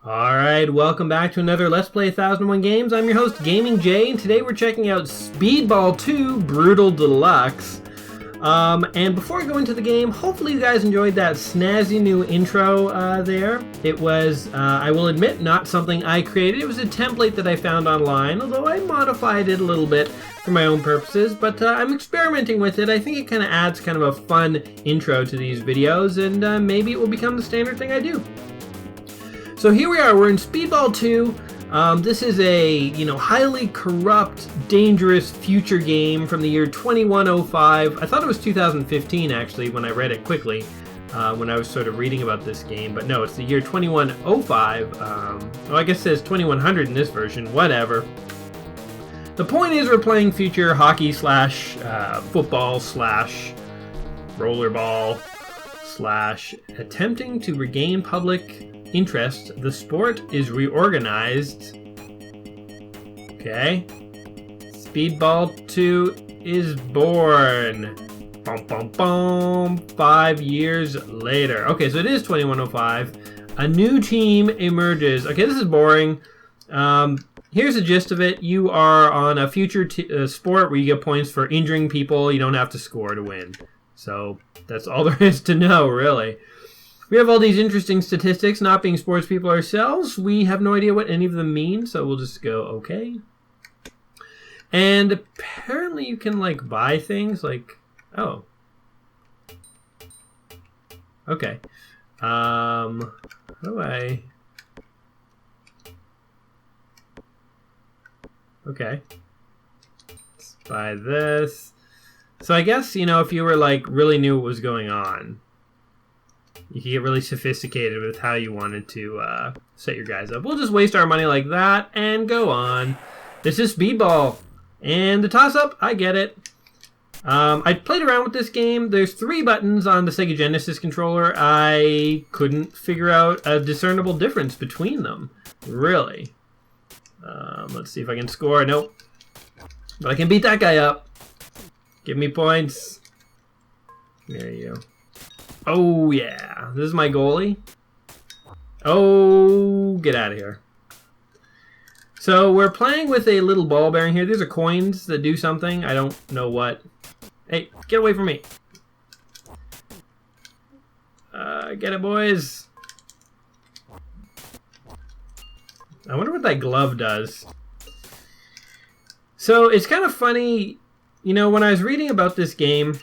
Alright, welcome back to another Let's Play 1001 Games. I'm your host, Gaming Jay, and today we're checking out Speedball 2 Brutal Deluxe. And before I go into the game, hopefully you guys enjoyed that snazzy new intro there. It was, I will admit, not something I created. It was a template that I found online, although I modified it a little bit for my own purposes, but I'm experimenting with it. I think it kind of adds kind of a fun intro to these videos, and maybe it will become the standard thing I do. So here we are, we're in Speedball 2. This is a, highly corrupt, dangerous future game from the year 2105. I thought it was 2015 actually when I read it quickly, when I was sort of reading about this game, but no, it's the year 2105. Well, I guess it says 2100 in this version, whatever. The point is we're playing future hockey slash football slash rollerball slash attempting to regain public interest. The sport is reorganized. Okay. Speedball 2 is born. Bum, bum, bum. 5 years later. Okay, so it is 2105. A new team emerges. Okay, this is boring. Here's the gist of it. You are on a future sport where you get points for injuring people. You don't have to score to win. So that's all there is to know, really. We have all these interesting statistics. Not being sports people ourselves, we have no idea what any of them mean, so we'll just go okay. And apparently you can, buy things, oh. Okay. How do I... Okay. Let's buy this. So I guess, if you were, really knew what was going on, you can get really sophisticated with how you wanted to set your guys up. We'll just waste our money like that and go on. This is Speedball. And the toss-up, I get it. I played around with this game. There's 3 buttons on the Sega Genesis controller. I couldn't figure out a discernible difference between them, really. Let's see if I can score. Nope. But I can beat that guy up. Give me points. There you go. Oh, yeah. This is my goalie. Oh, get out of here. So we're playing with a little ball bearing here. These are coins that do something. I don't know what. Hey, get away from me. Get it, boys. I wonder what that glove does. So it's kind of funny, when I was reading about this game,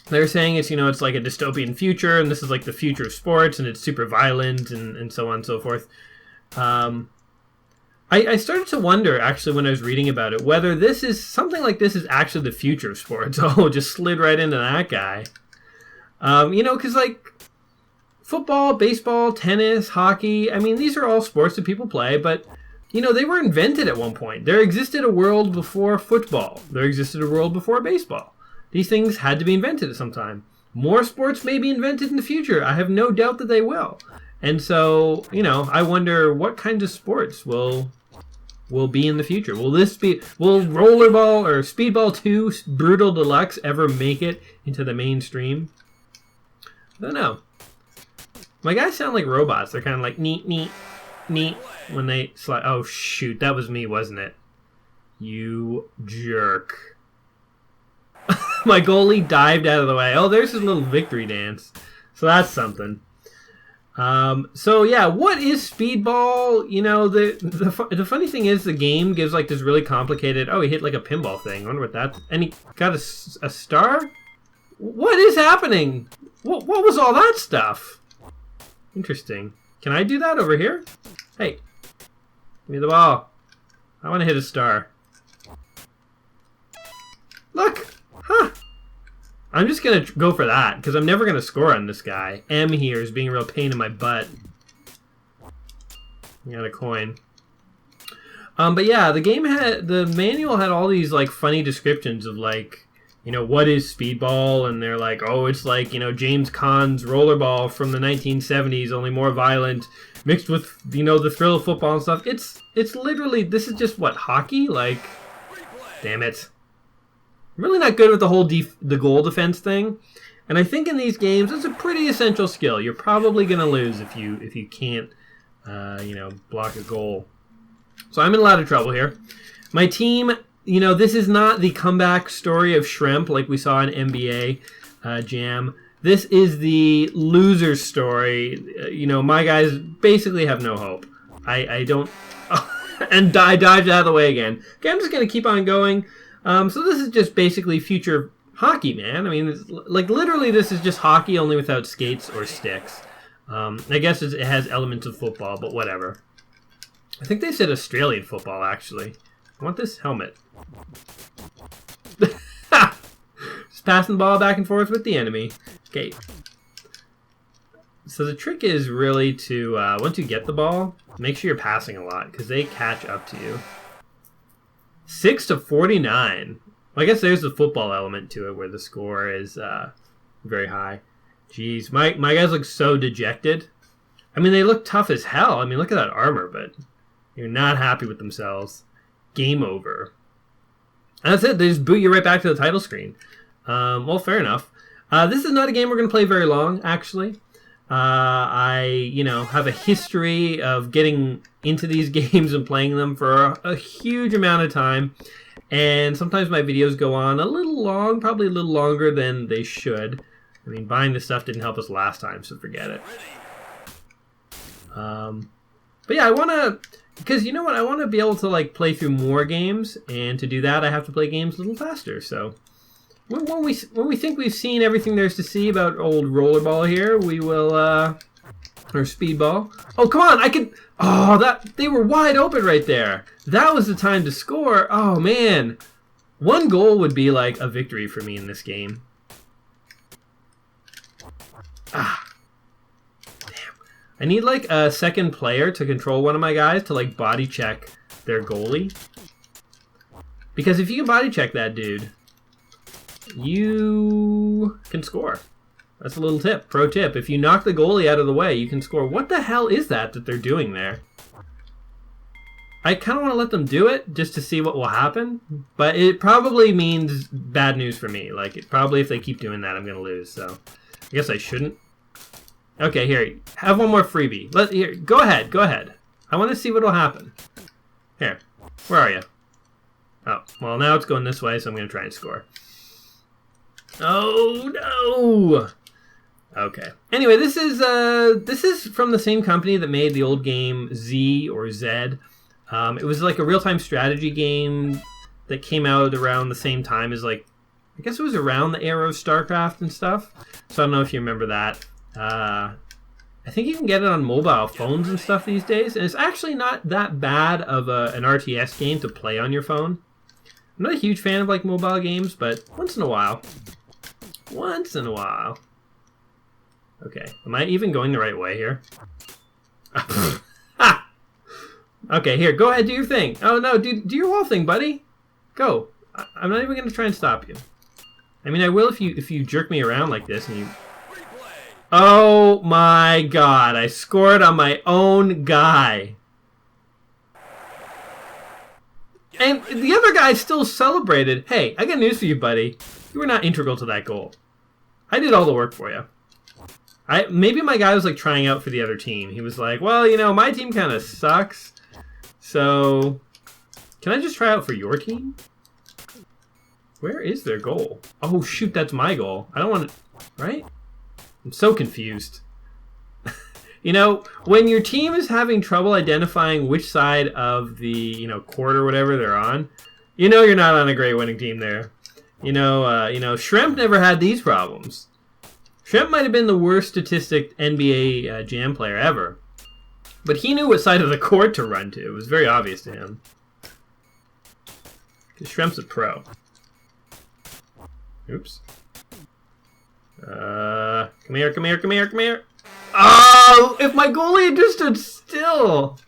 they're saying it's, it's like a dystopian future, and this is like the future of sports, and it's super violent, and so on and so forth. I started to wonder, actually, when I was reading about it, whether this is, something like this is actually the future of sports. Oh, just slid right into that guy. Because, football, baseball, tennis, hockey, I mean, these are all sports that people play, but, they were invented at one point. There existed a world before football. There existed a world before baseball. These things had to be invented at some time. More sports may be invented in the future. I have no doubt that they will. And so, I wonder what kinds of sports will be in the future. Will Rollerball or Speedball 2 Brutal Deluxe ever make it into the mainstream? I don't know. My guys sound like robots. They're kind of like neat, neat, neat when they slide. Oh, shoot. That was me, wasn't it? You jerk. My goalie dived out of the way. Oh, there's his little victory dance. So that's something. So yeah, what is Speedball? The funny thing is the game gives this really complicated. Oh, he hit a pinball thing. I wonder what that. And he got a star. What is happening? What was all that stuff? Interesting. Can I do that over here? Hey, give me the ball. I want to hit a star. Look. Huh. I'm just going to go for that, because I'm never going to score on this guy. M here is being a real pain in my butt. I got a coin. But yeah, the manual had all these, funny descriptions of, what is Speedball? And they're like, oh, it's James Caan's Rollerball from the 1970s, only more violent, mixed with, the thrill of football and stuff. It's literally, this is just, what, hockey? Damn it. I'm really not good with the whole the goal defense thing. And I think in these games, it's a pretty essential skill. You're probably going to lose if you can't, block a goal. So I'm in a lot of trouble here. My team, this is not the comeback story of Shrimp like we saw in NBA Jam. This is the loser story. My guys basically have no hope. I don't... and I dodged out of the way again. Okay, I'm just going to keep on going. So this is just basically future hockey, man. I mean, literally this is just hockey, only without skates or sticks. I guess it has elements of football, but whatever. I think they said Australian football, actually. I want this helmet. Just passing the ball back and forth with the enemy. Okay. So the trick is really to, once you get the ball, make sure you're passing a lot, because they catch up to you. 6-49. Well, I guess there's the football element to it, where the score is very high. Jeez, my guys look so dejected. I mean, they look tough as hell. I mean, look at that armor, but you're not happy with themselves. Game over. And that's it. They just boot you right back to the title screen. Well, fair enough. This is not a game we're going to play very long, actually. I have a history of getting into these games and playing them for a huge amount of time. And sometimes my videos go on a little long, probably a little longer than they should. I mean, buying this stuff didn't help us last time, so forget it. But yeah, I want to... Because you know what? I want to be able to play through more games. And to do that, I have to play games a little faster. So when we think we've seen everything there's to see about old Rollerball here, we will... or Speedball. Oh, come on! I can... Oh, they were wide open right there. That was the time to score. Oh, man. One goal would be like a victory for me in this game. Ah. Damn. I need a second player to control one of my guys to body check their goalie. Because if you can body check that dude, you can score. That's a little tip, pro tip. If you knock the goalie out of the way, you can score. What the hell is that they're doing there? I kind of want to let them do it just to see what will happen, but it probably means bad news for me. Probably if they keep doing that, I'm going to lose. So I guess I shouldn't. Okay, here, have one more freebie. Here, go ahead. I want to see what will happen. Here, where are you? Oh, well, now it's going this way, so I'm going to try and score. Oh no! Okay. Anyway, this is from the same company that made the old game Z or Zed. It was a real-time strategy game that came out around the same time as I guess it was around the era of StarCraft and stuff. So I don't know if you remember that. I think you can get it on mobile phones and stuff these days, and it's actually not that bad of an RTS game to play on your phone. I'm not a huge fan of mobile games, but once in a while. Once in a while. Okay, am I even going the right way here? Okay, here, go ahead, do your thing. Oh no, do your whole thing, buddy. Go. I'm not even going to try and stop you. I mean, I will if you jerk me around like this and you... Oh my god, I scored on my own guy. And the other guy still celebrated. Hey, I got news for you, buddy. You were not integral to that goal. I did all the work for you. Maybe my guy was trying out for the other team. He was like, well, my team kind of sucks. So, can I just try out for your team? Where is their goal? Oh, shoot, that's my goal. I don't want to... Right? I'm so confused. When your team is having trouble identifying which side of the, court or whatever they're on, you're not on a great winning team there. Shrimp never had these problems. Shrimp might have been the worst statistic NBA Jam player ever. But he knew what side of the court to run to. It was very obvious to him. Because Shrimp's a pro. Oops. Come here. Oh, if my goalie had just stood still.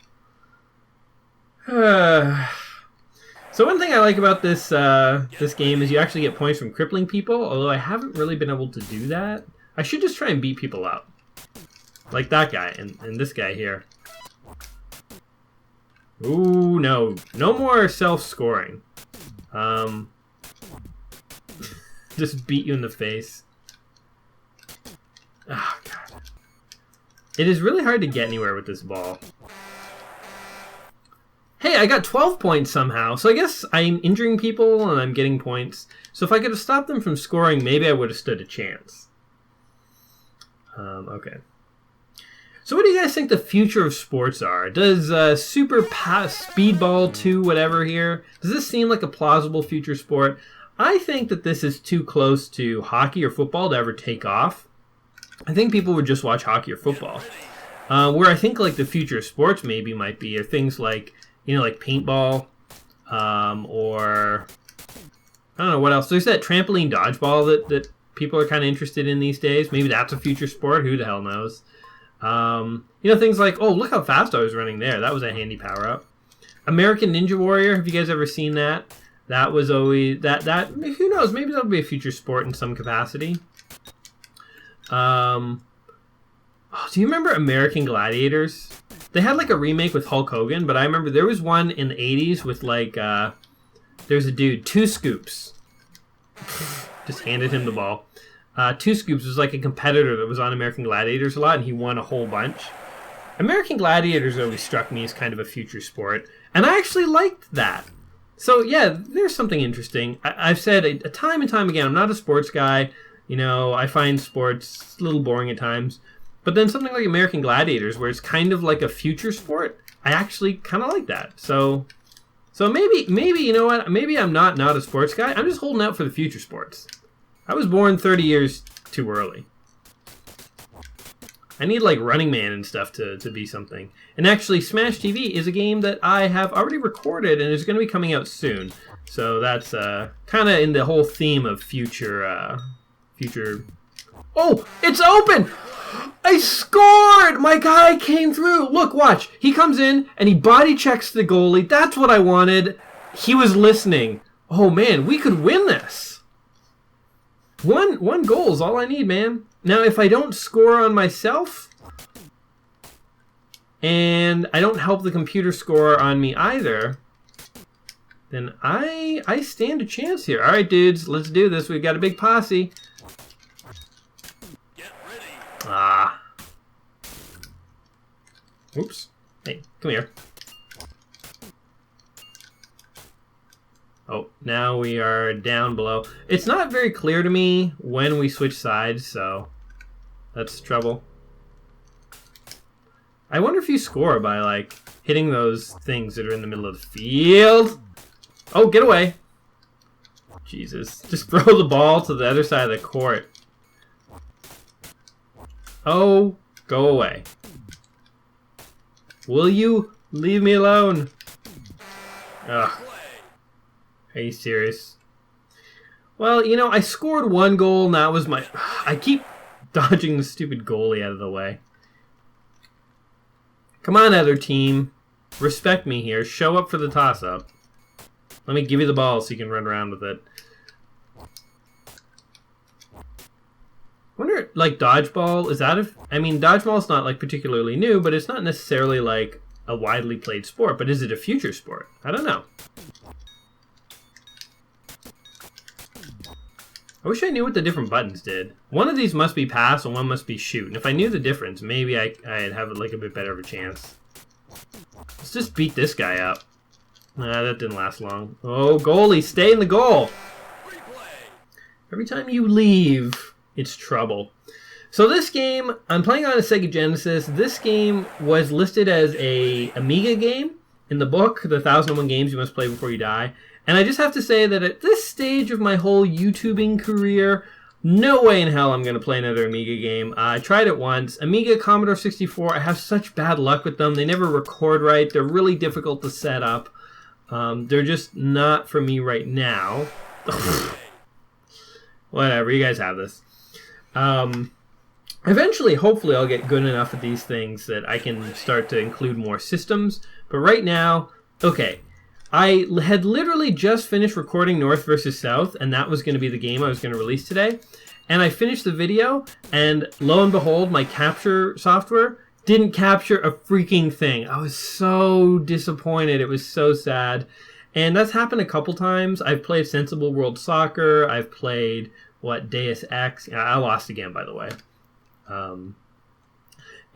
So one thing I like about this this game is you actually get points from crippling people, although I haven't really been able to do that. I should just try and beat people up. Like that guy and this guy here. Ooh, no. No more self-scoring. Just beat you in the face. Oh, God. It is really hard to get anywhere with this ball. Hey, I got 12 points somehow, so I guess I'm injuring people and I'm getting points. So if I could have stopped them from scoring, maybe I would have stood a chance. Okay. So what do you guys think the future of sports are? Does Speedball 2 whatever here, does this seem like a plausible future sport? I think that this is too close to hockey or football to ever take off. I think people would just watch hockey or football. Where I think like the future of sports maybe might be are things like, like paintball, or I don't know what else. There's that trampoline dodgeball that people are kind of interested in these days. Maybe that's a future sport. Who the hell knows? Things like, oh, look how fast I was running there. That was a handy power-up. American Ninja Warrior. Have you guys ever seen that? That was always that. Who knows? Maybe that'll be a future sport in some capacity. Do you remember American Gladiators? They had like a remake with Hulk Hogan, but I remember there was one in the 80s with like, there's a dude, Two Scoops. Just handed him the ball. Two Scoops was like a competitor that was on American Gladiators a lot, and he won a whole bunch. American Gladiators always struck me as kind of a future sport, and I actually liked that. So yeah, there's something interesting. I've said a time and time again, I'm not a sports guy. I find sports a little boring at times. But then something like American Gladiators, where it's kind of like a future sport, I actually kind of like that. So maybe you know what? Maybe I'm not a sports guy. I'm just holding out for the future sports. I was born 30 years too early. I need like Running Man and stuff to be something. And actually, Smash TV is a game that I have already recorded and is going to be coming out soon. So that's kind of in the whole theme of future. Oh, it's open! I scored! My guy came through. Look, watch. He comes in and he body checks the goalie. That's what I wanted. He was listening. Oh man, we could win this. One goal is all I need, man. Now, if I don't score on myself, and I don't help the computer score on me either, then I stand a chance here. All right, dudes, let's do this. We've got a big posse. Ah. Oops. Hey, come here. Oh, now we are down below. It's not very clear to me when we switch sides, so that's trouble. I wonder if you score by, like, hitting those things that are in the middle of the field. Oh, get away. Jesus. Just throw the ball to the other side of the court. Oh, go away. Will you leave me alone? Ugh. Are you serious? Well, I scored one goal, and that was my... I keep dodging the stupid goalie out of the way. Come on, other team. Respect me here. Show up for the toss-up. Let me give you the ball so you can run around with it. I wonder, like, dodgeball, is that dodgeball's not, like, particularly new, but it's not necessarily, like, a widely played sport, but is it a future sport? I don't know. I wish I knew what the different buttons did. One of these must be pass and one must be shoot, and if I knew the difference, maybe I'd have, like, a bit better of a chance. Let's just beat this guy up. Nah, that didn't last long. Oh, goalie, stay in the goal! Every time you leave... it's trouble. So this game, I'm playing on a Sega Genesis. This game was listed as a Amiga game in the book, the 1001 Games You Must Play Before You Die. And I just have to say that at this stage of my whole YouTubing career, no way in hell I'm going to play another Amiga game. I tried it once. Amiga, Commodore 64, I have such bad luck with them. They never record right. They're really difficult to set up. They're just not for me right now. Whatever, you guys have this. Eventually, hopefully, I'll get good enough at these things that I can start to include more systems. But right now, okay, I had literally just finished recording North vs. South, and that was going to be the game I was going to release today. And I finished the video, and lo and behold, my capture software didn't capture a freaking thing. I was so disappointed. It was so sad. And that's happened a couple times. I've played Sensible World Soccer. I've played, Deus Ex. I lost again, by the way.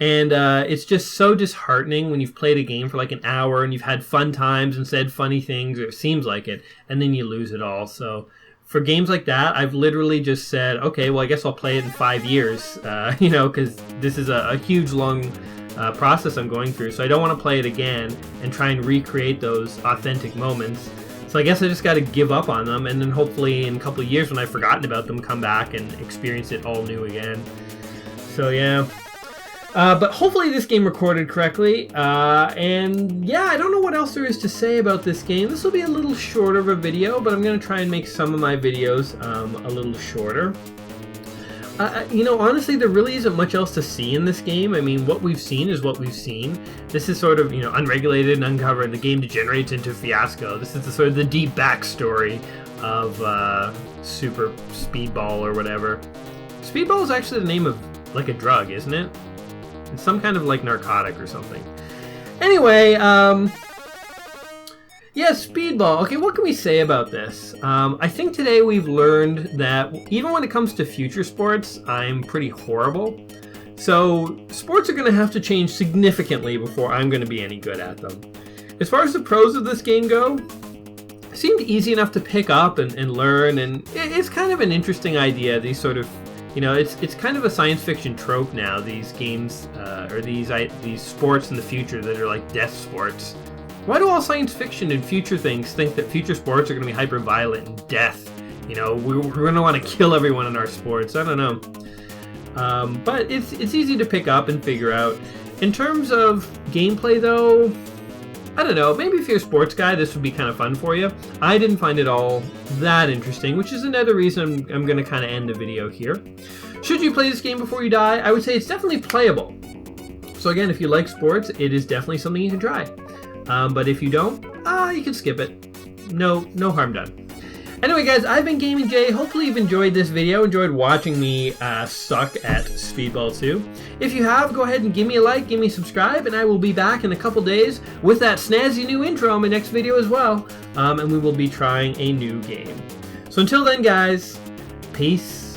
And it's just so disheartening when you've played a game for like an hour and you've had fun times and said funny things, or it seems like it, and then you lose it all. So for games like that, I've literally just said, okay, well, I guess I'll play it in 5 years, because this is a huge, long process I'm going through. So I don't want to play it again and try and recreate those authentic moments. So I guess I just got to give up on them, and then hopefully in a couple of years when I've forgotten about them, come back and experience it all new again. So yeah. But hopefully this game recorded correctly, and yeah, I don't know what else there is to say about this game. This will be a little shorter of a video, but I'm going to try and make some of my videos a little shorter. Honestly, there really isn't much else to see in this game. I mean, what we've seen is what we've seen. This is sort of, unregulated and uncovered. The game degenerates into a fiasco. This is the deep backstory of Super Speedball or whatever. Speedball is actually the name of, like, a drug, isn't it? It's some kind of, like, narcotic or something. Anyway, yeah, Speedball. Okay, what can we say about this? I think today we've learned that even when it comes to future sports, I'm pretty horrible. So sports are going to have to change significantly before I'm going to be any good at them. As far as the pros of this game go, it seemed easy enough to pick up and learn, and it's kind of an interesting idea, these sort of, it's kind of a science fiction trope now, these games, or these sports in the future that are like death sports. Why do all science fiction and future things think that future sports are going to be hyper-violent and death? We're going to want to kill everyone in our sports. I don't know. But it's easy to pick up and figure out. In terms of gameplay, though, I don't know. Maybe if you're a sports guy, this would be kind of fun for you. I didn't find it all that interesting, which is another reason I'm going to kind of end the video here. Should you play this game before you die? I would say it's definitely playable. So again, if you like sports, it is definitely something you can try. But if you don't, you can skip it. No harm done. Anyway, guys, I've been Gaming Jay. Hopefully you've enjoyed this video, enjoyed watching me suck at Speedball 2. If you have, go ahead and give me a like, give me a subscribe, and I will be back in a couple days with that snazzy new intro in my next video as well. And we will be trying a new game. So until then, guys, peace